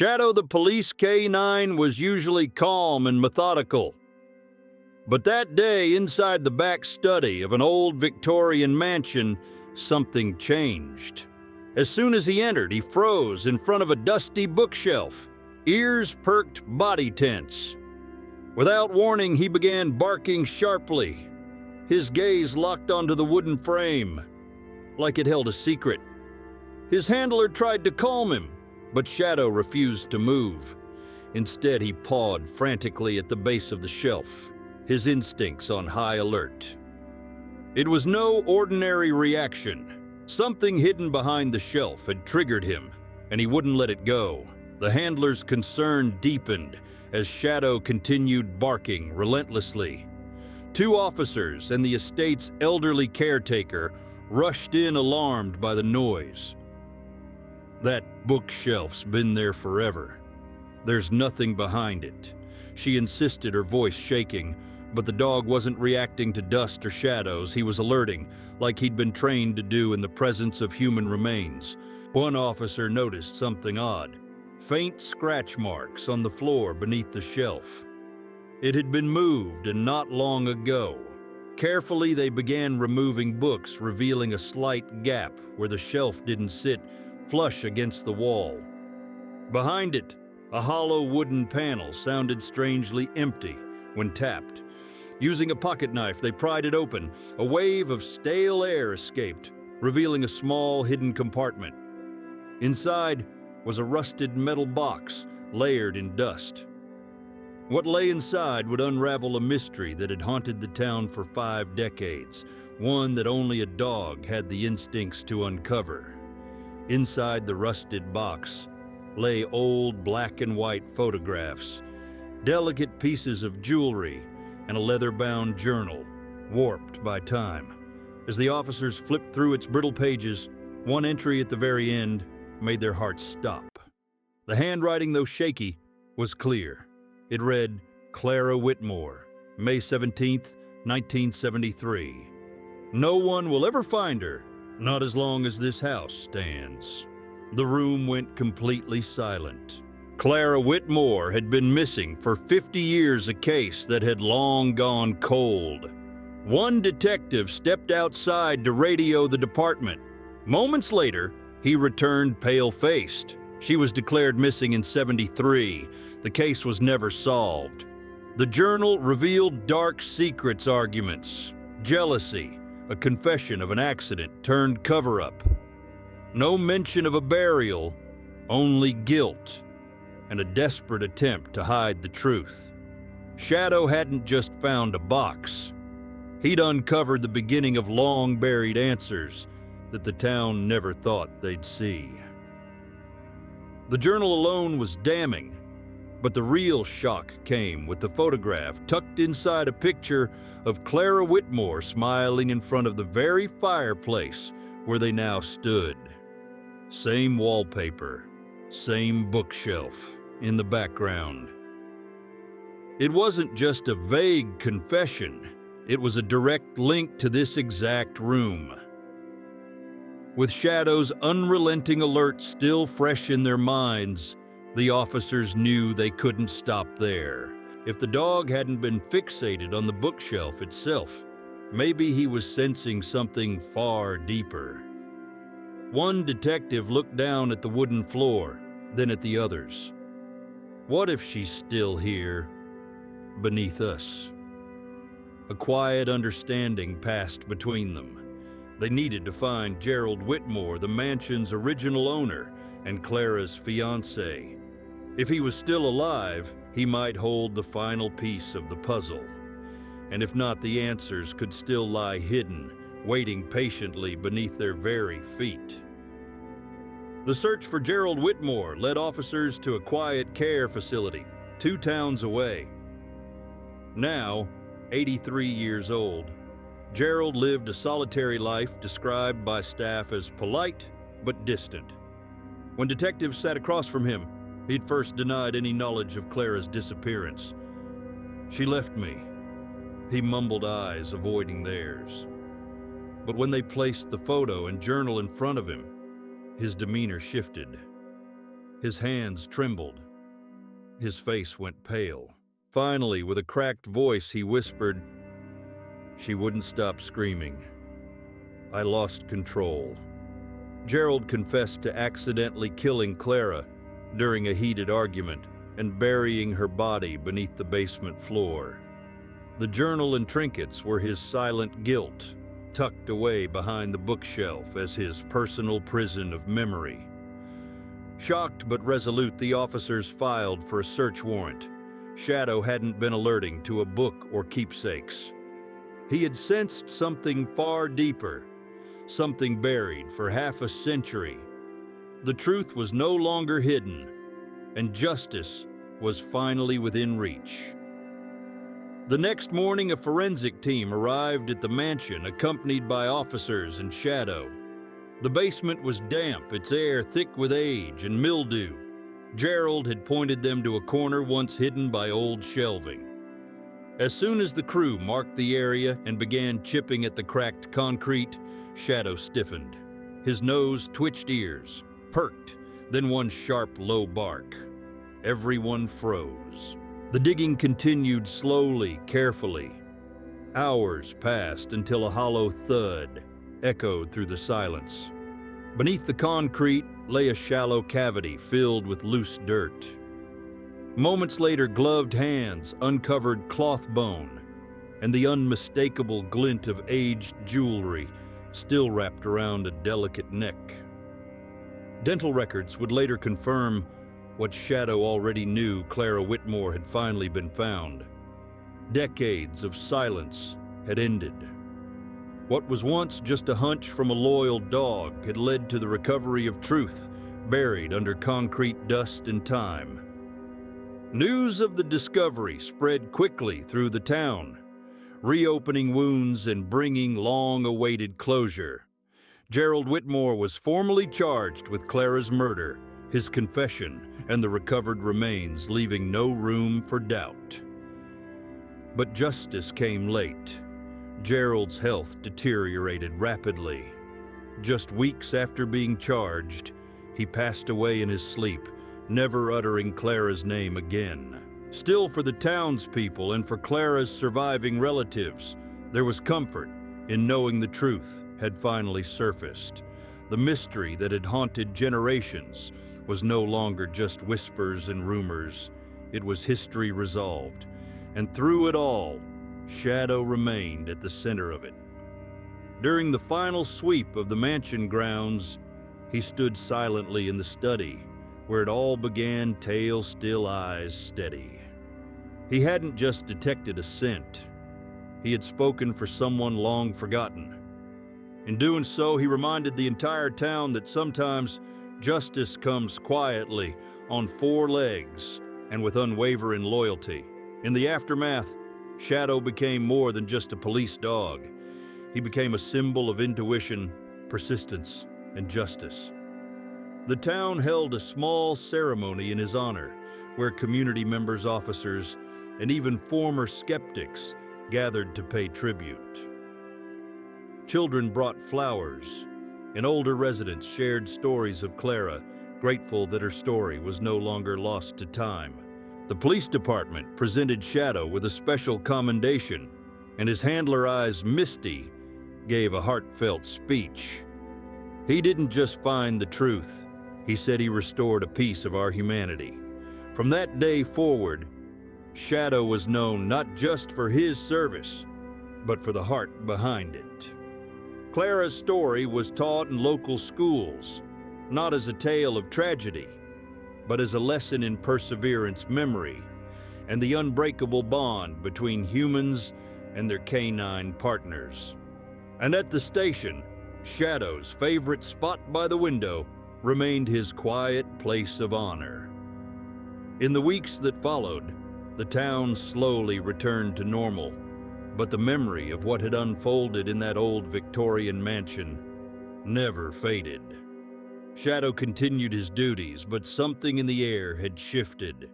Shadow the police K9 was usually calm and methodical. But that day, inside the back study of an old Victorian mansion, something changed. As soon as he entered, he froze in front of a dusty bookshelf, ears perked, body tense. Without warning, he began barking sharply. His gaze locked onto the wooden frame, like it held a secret. His handler tried to calm him, but Shadow refused to move. Instead, he pawed frantically at the base of the shelf, his instincts on high alert. It was no ordinary reaction. Something hidden behind the shelf had triggered him, and he wouldn't let it go. The handler's concern deepened as Shadow continued barking relentlessly. Two officers and the estate's elderly caretaker rushed in, alarmed by the noise. That bookshelf's been there forever. There's nothing behind it, she insisted, her voice shaking. But the dog wasn't reacting to dust or shadows. He was alerting, like he'd been trained to do in the presence of human remains. One officer noticed something odd: faint scratch marks on the floor beneath the shelf. It had been moved, and not long ago. Carefully, they began removing books, revealing a slight gap where the shelf didn't sit flush against the wall. Behind it, a hollow wooden panel sounded strangely empty when tapped. Using a pocket knife, they pried it open. A wave of stale air escaped, revealing a small hidden compartment. Inside was a rusted metal box, layered in dust. What lay inside would unravel a mystery that had haunted the town for 5 decades, one that only a dog had the instincts to uncover. Inside the rusted box lay old black and white photographs, delicate pieces of jewelry, and a leather-bound journal, warped by time. As the officers flipped through its brittle pages, one entry at the very end made their hearts stop. The handwriting, though shaky, was clear. It read, "Clara Whitmore, May 17th, 1973. No one will ever find her, not as long as this house stands." The room went completely silent. Clara Whitmore had been missing for 50 years, a case that had long gone cold. One detective stepped outside to radio the department. Moments later, he returned pale-faced. She was declared missing in '73. The case was never solved. The journal revealed dark secrets, arguments, jealousy, a confession of an accident turned cover-up. No mention of a burial, only guilt, and a desperate attempt to hide the truth. Shadow hadn't just found a box. He'd uncovered the beginning of long-buried answers that the town never thought they'd see. The journal alone was damning, but the real shock came with the photograph tucked inside a picture of Clara Whitmore smiling in front of the very fireplace where they now stood. Same wallpaper, same bookshelf in the background. It wasn't just a vague confession, it was a direct link to this exact room. With Shadow's unrelenting alert still fresh in their minds, the officers knew they couldn't stop there. If the dog hadn't been fixated on the bookshelf itself, maybe he was sensing something far deeper. One detective looked down at the wooden floor, then at the others. What if she's still here, beneath us? A quiet understanding passed between them. They needed to find Gerald Whitmore, the mansion's original owner and Clara's fiancé. If he was still alive, he might hold the final piece of the puzzle. And if not, the answers could still lie hidden, waiting patiently beneath their very feet. The search for Gerald Whitmore led officers to a quiet care facility 2 towns away. Now, 83 years old, Gerald lived a solitary life described by staff as polite but distant. When detectives sat across from him, he'd first denied any knowledge of Clara's disappearance. "She left me," he mumbled, eyes avoiding theirs. But when they placed the photo and journal in front of him, his demeanor shifted. His hands trembled. His face went pale. Finally, with a cracked voice, he whispered, "She wouldn't stop screaming. I lost control." Gerald confessed to accidentally killing Clara during a heated argument and burying her body beneath the basement floor. The journal and trinkets were his silent guilt, tucked away behind the bookshelf as his personal prison of memory. Shocked but resolute, the officers filed for a search warrant. Shadow hadn't been alerting to a book or keepsakes. He had sensed something far deeper, something buried for half a century. The truth was no longer hidden, and justice was finally within reach. The next morning, a forensic team arrived at the mansion, accompanied by officers and Shadow. The basement was damp, its air thick with age and mildew. Gerald had pointed them to a corner once hidden by old shelving. As soon as the crew marked the area and began chipping at the cracked concrete, Shadow stiffened. His nose twitched, ears perked, then one sharp, low bark. Everyone froze. The digging continued slowly, carefully. Hours passed until a hollow thud echoed through the silence. Beneath the concrete lay a shallow cavity filled with loose dirt. Moments later, gloved hands uncovered cloth bone and the unmistakable glint of aged jewelry still wrapped around a delicate neck. Dental records would later confirm what Shadow already knew: Clara Whitmore had finally been found. Decades of silence had ended. What was once just a hunch from a loyal dog had led to the recovery of truth, buried under concrete dust and time. News of the discovery spread quickly through the town, reopening wounds and bringing long-awaited closure. Gerald Whitmore was formally charged with Clara's murder, his confession, and the recovered remains, leaving no room for doubt. But justice came late. Gerald's health deteriorated rapidly. Just weeks after being charged, he passed away in his sleep, never uttering Clara's name again. Still, for the townspeople and for Clara's surviving relatives, there was comfort in knowing the truth had finally surfaced. The mystery that had haunted generations was no longer just whispers and rumors. It was history resolved, and through it all, Shadow remained at the center of it. During the final sweep of the mansion grounds, he stood silently in the study, where it all began, tail still, eyes steady. He hadn't just detected a scent. He had spoken for someone long forgotten. In doing so, he reminded the entire town that sometimes justice comes quietly, on four legs, and with unwavering loyalty. In the aftermath, Shadow became more than just a police dog. He became a symbol of intuition, persistence, and justice. The town held a small ceremony in his honor, where community members, officers, and even former skeptics gathered to pay tribute. Children brought flowers, and older residents shared stories of Clara, grateful that her story was no longer lost to time. The police department presented Shadow with a special commendation, and his handler, Eyes Misty, gave a heartfelt speech. He didn't just find the truth, he said he restored a piece of our humanity. From that day forward, Shadow was known not just for his service, but for the heart behind it. Clara's story was taught in local schools, not as a tale of tragedy, but as a lesson in perseverance, memory, and the unbreakable bond between humans and their canine partners. And at the station, Shadow's favorite spot by the window remained his quiet place of honor. In the weeks that followed, the town slowly returned to normal, but the memory of what had unfolded in that old Victorian mansion never faded. Shadow continued his duties, but something in the air had shifted.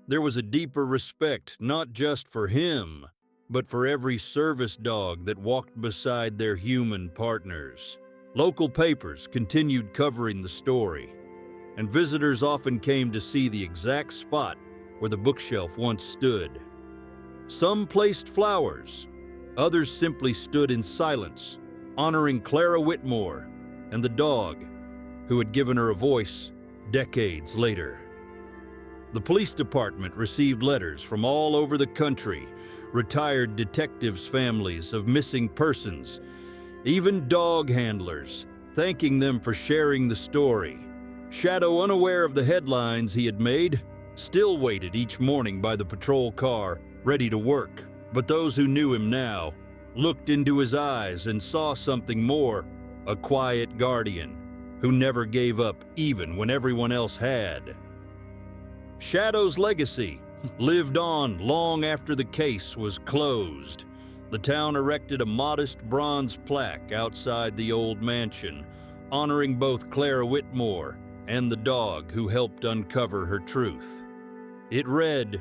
There was a deeper respect, not just for him, but for every service dog that walked beside their human partners. Local papers continued covering the story, and visitors often came to see the exact spot where the bookshelf once stood. Some placed flowers, others simply stood in silence, honoring Clara Whitmore and the dog who had given her a voice decades later. The police department received letters from all over the country, retired detectives' families of missing persons, even dog handlers, thanking them for sharing the story. Shadow, unaware of the headlines he had made, still waited each morning by the patrol car, ready to work. But those who knew him now looked into his eyes and saw something more, a quiet guardian who never gave up even when everyone else had. Shadow's legacy lived on long after the case was closed. The town erected a modest bronze plaque outside the old mansion, honoring both Clara Whitmore and the dog who helped uncover her truth. It read,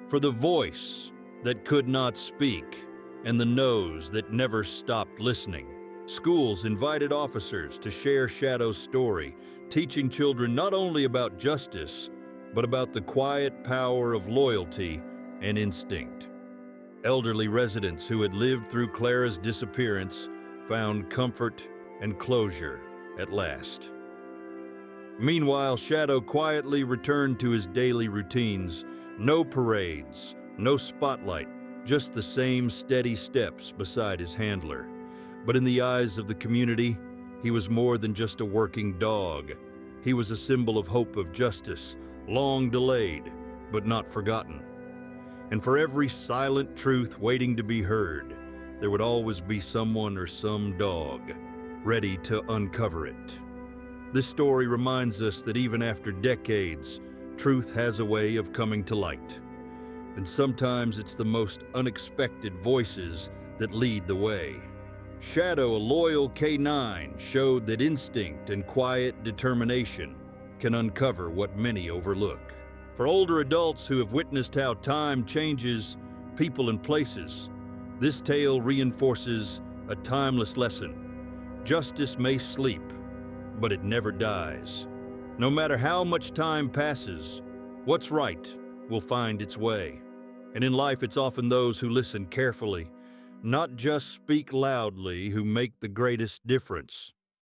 "For the voice that could not speak and the nose that never stopped listening." Schools invited officers to share Shadow's story, teaching children not only about justice, but about the quiet power of loyalty and instinct. Elderly residents who had lived through Clara's disappearance found comfort and closure at last. Meanwhile, Shadow quietly returned to his daily routines. No parades, no spotlight, just the same steady steps beside his handler. But in the eyes of the community, he was more than just a working dog. He was a symbol of hope, of justice, long delayed, but not forgotten. And for every silent truth waiting to be heard, there would always be someone or some dog ready to uncover it. This story reminds us that even after decades, truth has a way of coming to light. And sometimes it's the most unexpected voices that lead the way. Shadow, a loyal K9, showed that instinct and quiet determination can uncover what many overlook. For older adults who have witnessed how time changes people and places, this tale reinforces a timeless lesson. Justice may sleep, but it never dies. No matter how much time passes, what's right will find its way. And in life, it's often those who listen carefully, not just speak loudly, who make the greatest difference.